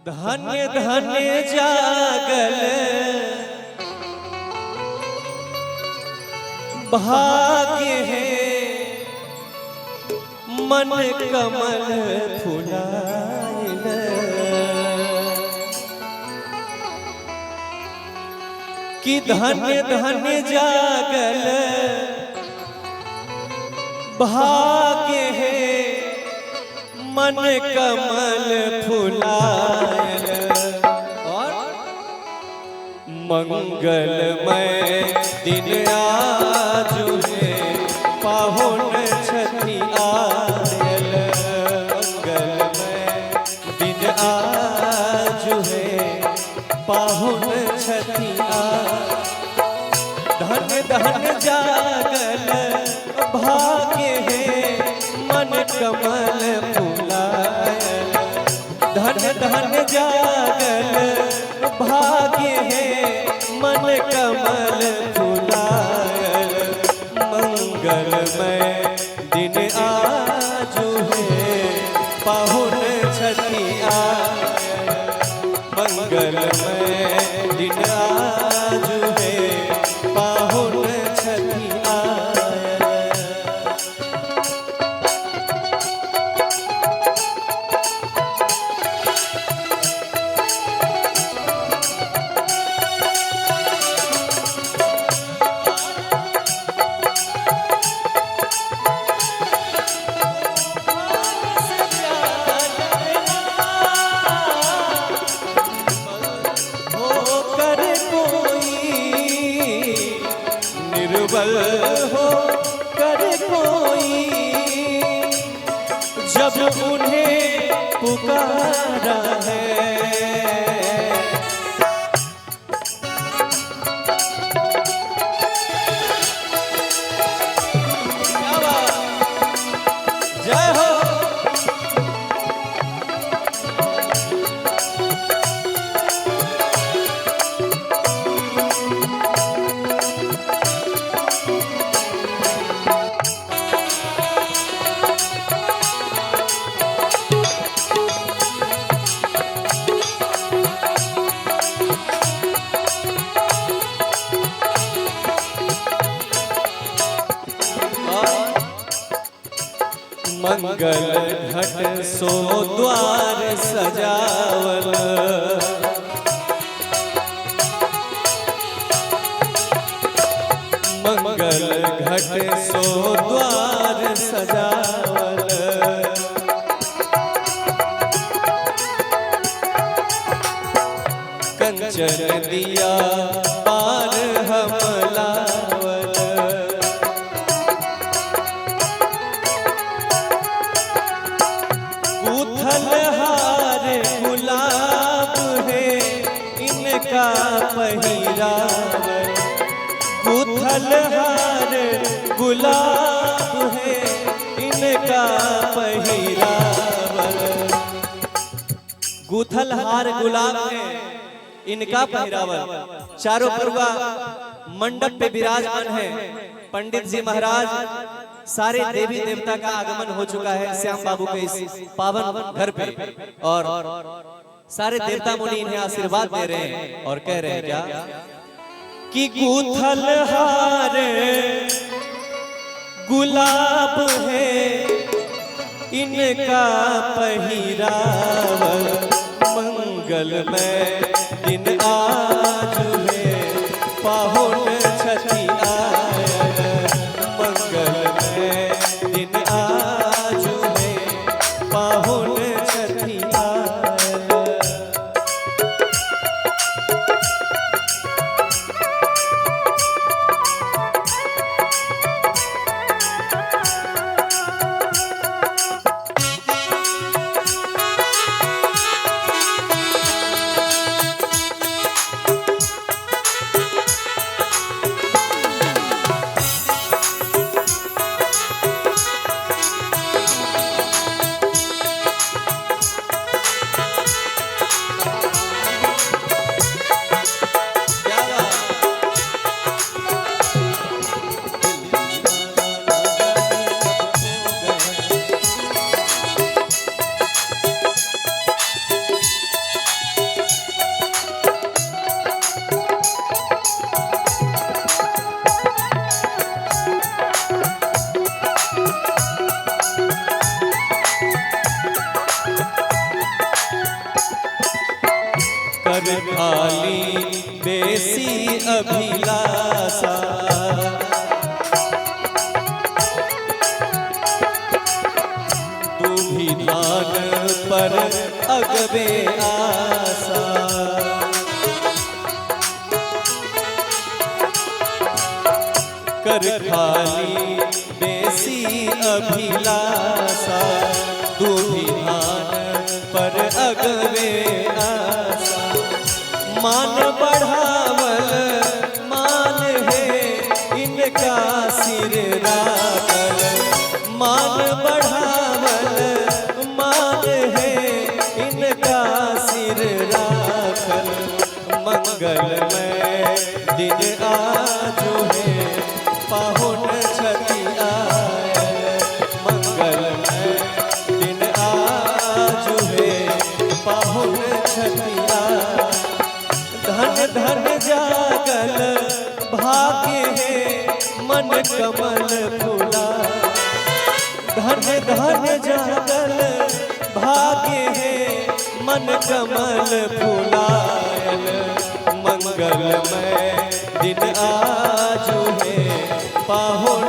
धन्य धन्य जागल भाग्य है मन कमल फुलायल। कि धन्य धन्य जागल भाग्य है मन कमल फुलायल। और मंगलमय दिन आज है पाहुन छठी आयल। मंगलमय दिन आज है पाहुन छठी आयल। धन्य धन्य जागल भाग्य है मन कमल फुलायल। धन्य धन्य जागल भाग्य है मन कमल फुलायल। मंगलमय दिन आज है पाहुन छठी आयल। मंगलमय दिन आज है पाहुन छठी आयल। निर्बल हो कर कोई जब उन्हें पुकारा है। जय हो मंगल घट सो द्वार सजावल। मंगल घट सो द्वार सजावल। कंचन दिया पार हम लावल। हार गुलाब है इनका पहिरावल। गुथल हार गुलाब है इनका पहिरावल। गुथल हार गुलाब है इनका पहिरावल। चारों पुरवा मंडप पे विराजमान है पंडित जी महाराज। सारे देवी देवता का आगमन हो चुका है श्याम बाबू के इस पावन घर पे। और सारे देवता मुनि इन्हें आशीर्वाद दे रहे हैं और कह रहे हैं क्या कि गूथल हार गुलाब है इनका पहिरावल। मंगलमय दिन आज है पाहुन छठी आयल। मंगलमय दिन आज है पाहुन छठी आयल। अभिलाषा। तू भी दान पर अगबे आशा। कर खाली बेसी अभिलाषा। तू भी दान पर अगबे आशा। मान बढ़ावल मान है इनका सिर राखल। मान बढ़ावल मान है इनका सिर राखल। मंगलमय दिन आजो है पाहुन छठी आयल। मंगलमय दिन आजो है पाहुन छठी आयल। धन धन जागल भाग्य है मन कमल फूला। धन धन जागल भाग्य है मन कमल फूलायल। मंगलमय दिन आजो है पाहुन